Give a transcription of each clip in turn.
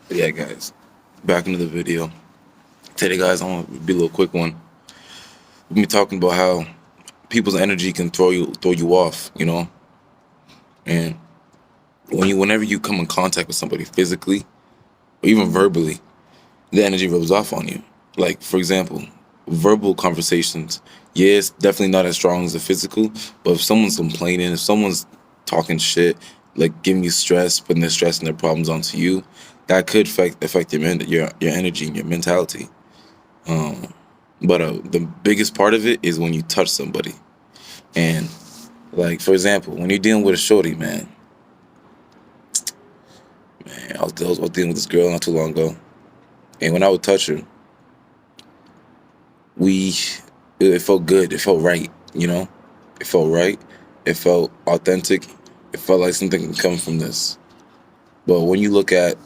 But yeah, guys, back into the video. Today, guys, I want to be a little quick one. We've been talking about how people's energy can throw you off, and whenever you come in contact with somebody physically or even verbally, the energy rubs off on you. Like, for example, verbal conversations. Yeah, it's definitely not as strong as the physical, but if someone's complaining, if someone's talking shit, like giving you stress, putting their stress and their problems onto you, that could affect your energy and your mentality. But the biggest part of it is when you touch somebody. And like, for example, when you're dealing with a shorty, man, I was dealing with this girl not too long ago, and when I would touch her, we it felt good. It felt right. It felt right. It felt authentic. It felt like something can come from this. But when you look at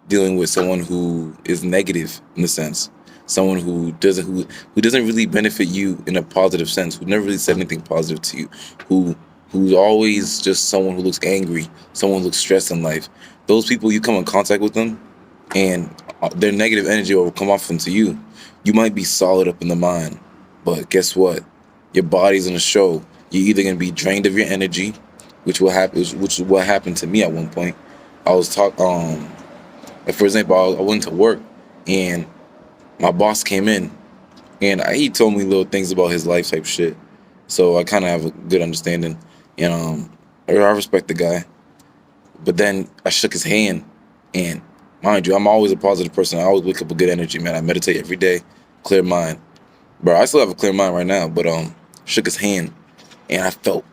dealing with someone who is negative in a sense, someone who doesn't really benefit you in a positive sense, who never really said anything positive to you, who who's always just someone who looks angry, someone who looks stressed in life. Those people, you come in contact with them, and their negative energy will come off into you. You might be solid up in the mind, but guess what? Your body's gonna show. You're either gonna be drained of your energy, which is what happened to me at one point. I was talk like, for example, I went to work, and my boss came in, and he told me little things about his life type shit. So I kind of have a good understanding, and I respect the guy. But then I shook his hand, and mind you, I'm always a positive person. I always wake up with good energy, man. I meditate every day, clear mind, bro. I still have a clear mind right now, but shook his hand, and I felt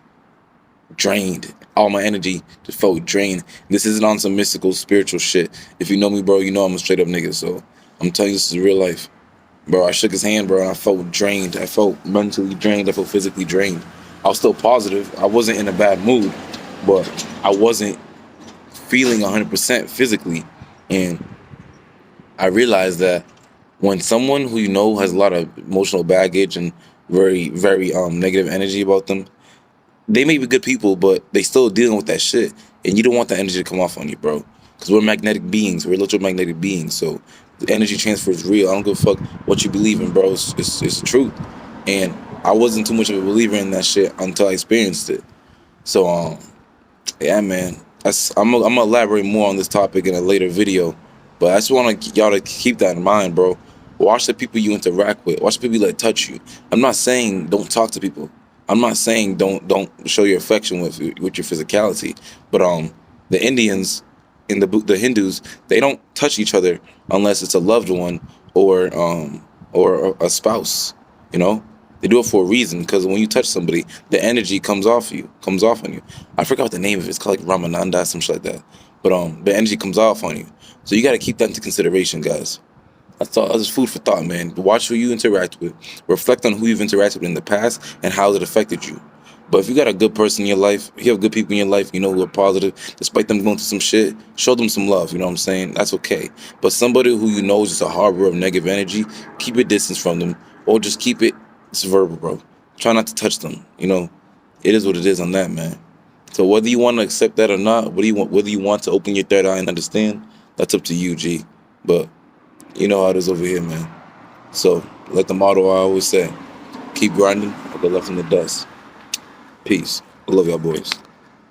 drained. All my energy just felt drained. This isn't on some mystical, spiritual shit. If you know me, bro, you know I'm a straight up nigga. So I'm telling you, this is real life, bro. I shook his hand, bro, and I felt drained. I felt mentally drained. I felt physically drained. I was still positive. I wasn't in a bad mood, but I wasn't feeling 100% physically. And I realized that when someone who you know has a lot of emotional baggage and very, very negative energy about them, they may be good people, but they still dealing with that shit, and you don't want that energy to come off on you, bro. Because we're magnetic beings, we're electromagnetic beings, so the energy transfer is real. I don't give a fuck what you believe in, bro. It's the truth, and I wasn't too much of a believer in that shit until I experienced it. So yeah, man, I'm gonna elaborate more on this topic in a later video, but I just want y'all to keep that in mind, bro. Watch the people you interact with. Watch the people that touch you. I'm not saying don't talk to people. I'm not saying don't show your affection with your physicality, but the Indians and the Hindus, they don't touch each other unless it's a loved one or a spouse. You know, they do it for a reason, because when you touch somebody, the energy comes off on you. I forgot what the name of it is. It's called like Ramananda, some shit like that. But the energy comes off on you, so you got to keep that into consideration, guys. That's all. That's food for thought, man. Watch who you interact with. Reflect on who you've interacted with in the past and how it affected you. But if you got a good person in your life, if you have good people in your life, who are positive, despite them going through some shit, show them some love. You know what I'm saying? That's okay. But somebody who you know is just a harbor of negative energy, keep your distance from them, or just keep it. It's verbal, bro. Try not to touch them. It is what it is on that, man. So whether you want to accept that or not, whether you want to open your third eye and understand, that's up to you, G. But you know how it is over here, man. So, like the motto I always say, keep grinding or get left in the dust. Peace. I love y'all boys.